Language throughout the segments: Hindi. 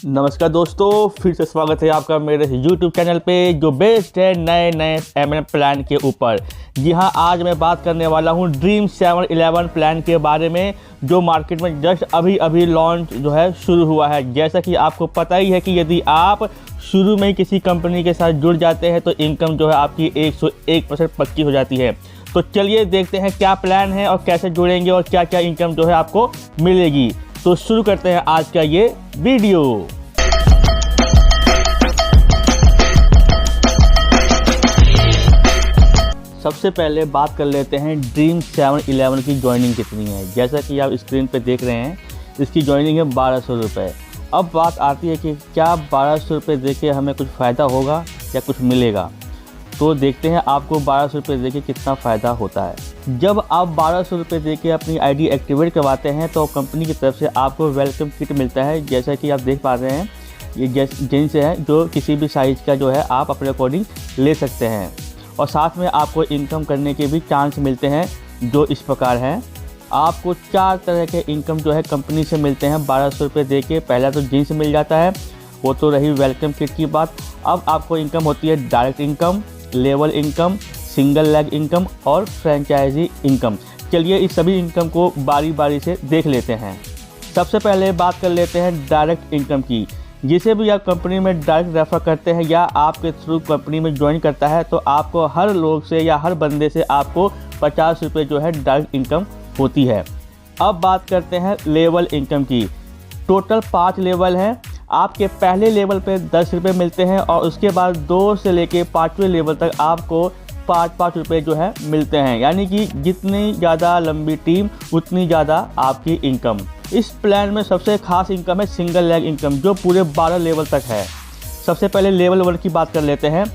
नमस्कार दोस्तों, फिर से स्वागत है आपका मेरे YouTube चैनल पे जो बेस्ड है नए नए M&M प्लान के ऊपर। जी हाँ, आज मैं बात करने वाला हूँ ड्रीम 711 प्लान के बारे में जो मार्केट में जस्ट अभी लॉन्च जो है शुरू हुआ है। जैसा कि आपको पता ही है कि यदि आप शुरू में ही किसी कंपनी के साथ जुड़ जाते हैं तो इनकम जो है आपकी 101% पक्की हो जाती है। तो चलिए देखते हैं क्या प्लान है और कैसे जुड़ेंगे और क्या क्या इनकम जो है आपको मिलेगी। तो शुरू करते हैं आज का ये वीडियो। सबसे पहले बात कर लेते हैं ड्रीम 711 की ज्वाइनिंग कितनी है। जैसा कि आप स्क्रीन पे देख रहे हैं, इसकी ज्वाइनिंग है 1200 रुपये। अब बात आती है कि क्या 1200 रुपये दे के हमें कुछ फ़ायदा होगा या कुछ मिलेगा। तो देखते हैं आपको 1200 रुपये दे के कितना फ़ायदा होता है। जब आप 1200 रुपये दे के अपनी आईडी एक्टिवेट करवाते हैं तो कंपनी की तरफ से आपको वेलकम किट मिलता है। जैसा कि आप देख पा रहे हैं, ये जींस है जो किसी भी साइज़ का जो है आप अपने अकॉर्डिंग ले सकते हैं। और साथ में आपको इनकम करने के भी चांस मिलते हैं जो इस प्रकार हैं। आपको 4 तरह के इनकम जो है कंपनी से मिलते हैं 1200 रुपये दे के। पहला तो जींस मिल जाता है, वो तो रही वेलकम किट की बात। अब आपको इनकम होती है direct income, level income, single leg income और फ्रेंचाइजी इनकम। चलिए इस सभी इनकम को बारी बारी से देख लेते हैं। सबसे पहले बात कर लेते हैं डायरेक्ट इनकम की। जिसे भी आप कंपनी में डायरेक्ट रेफर करते हैं या आपके थ्रू कंपनी में ज्वाइन करता है तो आपको हर लोग से या हर बंदे से आपको 50 रुपये जो है डायरेक्ट इनकम होती है। अब बात करते हैं लेवल इनकम की। टोटल 5 लेवल हैं। आपके पहले लेवल पे 10 रुपये मिलते हैं और उसके बाद 2 से लेके 5वें लेवल तक आपको 5-5 रुपये जो है मिलते हैं। यानी कि जितनी ज़्यादा लंबी टीम उतनी ज़्यादा आपकी इनकम। इस प्लान में सबसे खास इनकम है सिंगल लेग इनकम जो पूरे 12 लेवल तक है। सबसे पहले लेवल 1 की बात कर लेते हैं।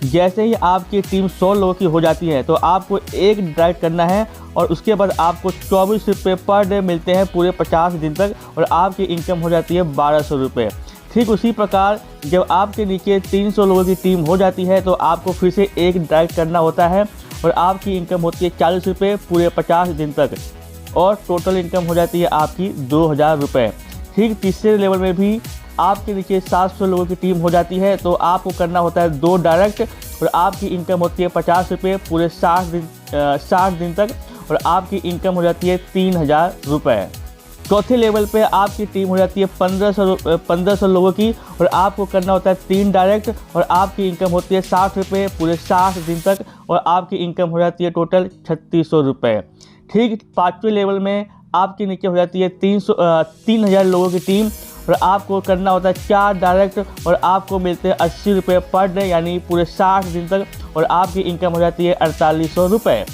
जैसे ही आपकी टीम 100 लोगों की हो जाती है तो आपको एक डायरेक्ट करना है और उसके बाद आपको 24 रुपये पर डे मिलते हैं पूरे 50 दिन तक और आपकी इनकम हो जाती है 1200 रुपये। ठीक उसी प्रकार जब आपके नीचे 300 लोगों की टीम हो जाती है तो आपको फिर से एक डायरेक्ट करना होता है और आपकी इनकम होती है 40 रुपये पूरे 50 दिन तक और टोटल इनकम हो जाती है आपकी 2000 रुपये। ठीक तीसरे लेवल में भी आपके नीचे 700 लोगों की टीम हो जाती है तो आपको करना होता है 2 डायरेक्ट और आपकी इनकम होती है 50 रुपये पूरे 60 दिन तक और आपकी इनकम हो जाती है 3000 रुपये। चौथे लेवल पे आपकी टीम हो जाती है 1500 लोगों की और आपको करना होता है 3 डायरेक्ट और आपकी इनकम होती है 60 रुपये पूरे 60 दिन तक और आपकी इनकम हो जाती है टोटल 3600 रुपये। ठीक 5वें लेवल में आपके नीचे हो जाती है 3000 लोगों की टीम और आपको करना होता है 4 डायरेक्ट और आपको मिलते हैं 80 रुपये पर डे यानी पूरे 60 दिन तक और आपकी इनकम हो जाती है 4800 रुपये।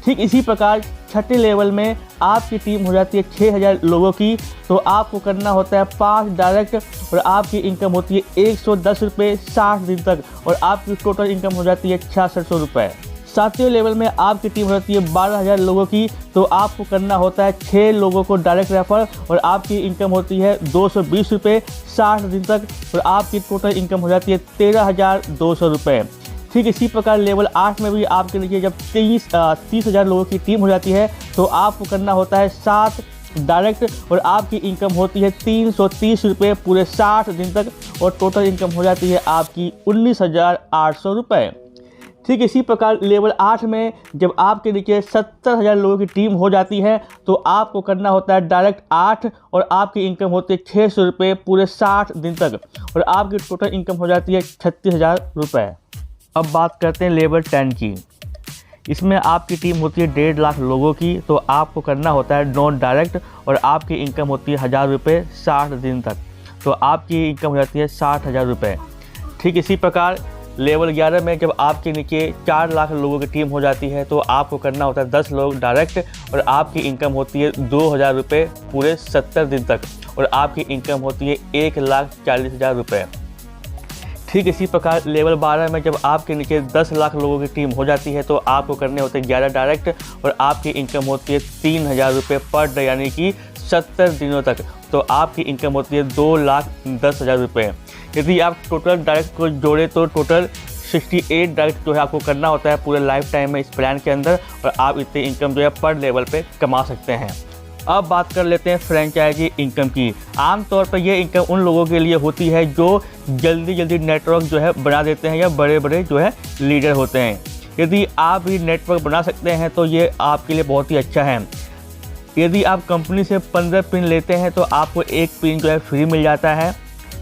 ठीक इसी प्रकार 6ठे लेवल में आपकी टीम हो जाती है 6000 लोगों की तो आपको करना होता है 5 डायरेक्ट और आपकी इनकम होती है 110 रुपये 60 दिन तक और आपकी टोटल इनकम हो जाती है 6600 रुपये। 7वें लेवल में आपकी टीम हो जाती है 12000 लोगों की तो आपको करना होता है 6 लोगों को डायरेक्ट रेफर और आपकी इनकम होती है 220 रुपये 60 दिन तक और आपकी टोटल इनकम हो जाती है 13200 रुपये। ठीक इसी प्रकार लेवल 8 में भी आपके नीचे जब 30,000 लोगों की टीम हो जाती है तो आपको करना होता है 7 डायरेक्ट और आपकी इनकम होती है 330 रुपये पूरे 60 दिन तक और टोटल इनकम हो जाती है आपकी 19800 रुपये। ठीक इसी प्रकार लेवल 8 में जब आपके नीचे 70,000 लोगों की टीम हो जाती है तो आपको करना होता है डायरेक्ट 8 और आपकी इनकम होती है 600 रुपये पूरे 60 दिन तक और आपकी टोटल इनकम हो जाती है 36,000 रुपये। अब बात करते हैं लेवल 10 की। इसमें आपकी टीम होती है 1.5 लाख लोगों की तो आपको करना होता है 9 डायरेक्ट और आपकी इनकम होती है 1000 रुपये 60 दिन तक तो आपकी इनकम हो जाती है 60,000 रुपये। ठीक इसी प्रकार लेवल 11 में जब आपके नीचे 4 लाख लोगों की टीम हो जाती है तो आपको करना होता है 10 लोग डायरेक्ट और आपकी इनकम होती है 2000 रुपये पूरे 70 दिन तक और आपकी इनकम होती है 1,40,000 रुपये। ठीक इसी प्रकार लेवल 12 में जब आपके नीचे 10 लाख लोगों की टीम हो जाती है तो आपको करने होते हैं 11 डायरेक्ट और आपकी इनकम होती है 3000 रुपये पर डे यानी कि 70 दिनों तक तो आपकी इनकम होती है 2,10,000 रुपये। यदि आप टोटल डायरेक्ट को जोड़े तो टोटल 68 डायरेक्ट जो है आपको करना होता है पूरे लाइफ टाइम में इस प्लान के अंदर और आप इतनी इनकम जो है पर लेवल पे कमा सकते हैं। अब बात कर लेते हैं फ्रेंचाइजी इनकम की। आमतौर पर ये इनकम उन लोगों के लिए होती है जो जल्दी नेटवर्क जो है बना देते हैं या बड़े बड़े जो है लीडर होते हैं। यदि आप भी नेटवर्क बना सकते हैं तो ये आपके लिए बहुत ही अच्छा है। यदि आप कंपनी से 15 पिन लेते हैं तो आपको 1 पिन जो है फ्री मिल जाता है।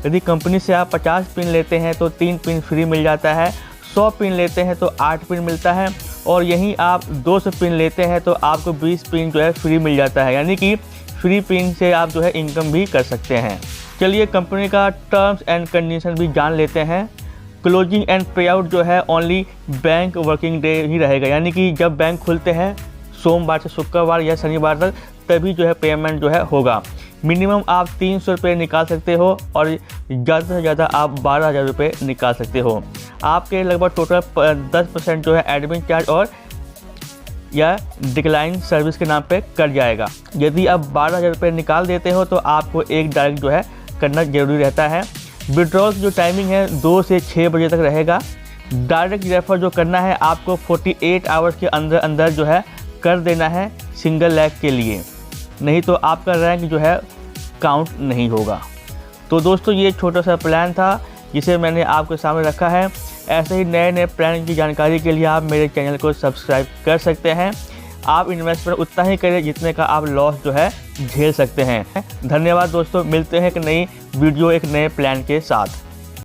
यदि कंपनी से आप 50 पिन लेते हैं तो 3 पिन फ्री मिल जाता है। 100 पिन लेते हैं तो 8 पिन मिलता है और यहीं आप 200 पिन लेते हैं तो आपको 20 पिन जो है फ्री मिल जाता है। यानी कि फ्री पिन से आप जो है इनकम भी कर सकते हैं। चलिए कंपनी का टर्म्स एंड कंडीशन भी जान लेते हैं। क्लोजिंग एंड पे आउट जो है ओनली बैंक वर्किंग डे ही रहेगा, यानी कि जब बैंक खुलते हैं सोमवार से शुक्रवार या शनिवार तक तभी जो है पेमेंट जो है होगा। मिनिमम आप 300 रुपये निकाल सकते हो और ज़्यादा से ज़्यादा आप 12,000 रुपये निकाल सकते हो। आपके लगभग टोटल 10% जो है एडमिन चार्ज और या डिक्लाइन सर्विस के नाम पे कट जाएगा। यदि आप 12,000 रुपये निकाल देते हो तो आपको एक डायरेक्ट जो है करना ज़रूरी रहता है। विड्रॉल की जो टाइमिंग है 2 से 6 बजे तक रहेगा। डायरेक्ट रेफर जो करना है आपको 48 आवर्स के अंदर अंदर जो है कर देना है सिंगल लेग के लिए, नहीं तो आपका रैंक जो है काउंट नहीं होगा। तो दोस्तों ये छोटा सा प्लान था जिसे मैंने आपके सामने रखा है। ऐसे ही नए प्लान की जानकारी के लिए आप मेरे चैनल को सब्सक्राइब कर सकते हैं। आप इन्वेस्टमेंट उतना ही करें जितने का आप लॉस जो है झेल सकते हैं। धन्यवाद दोस्तों, मिलते हैं एक नई वीडियो एक नए प्लान के साथ।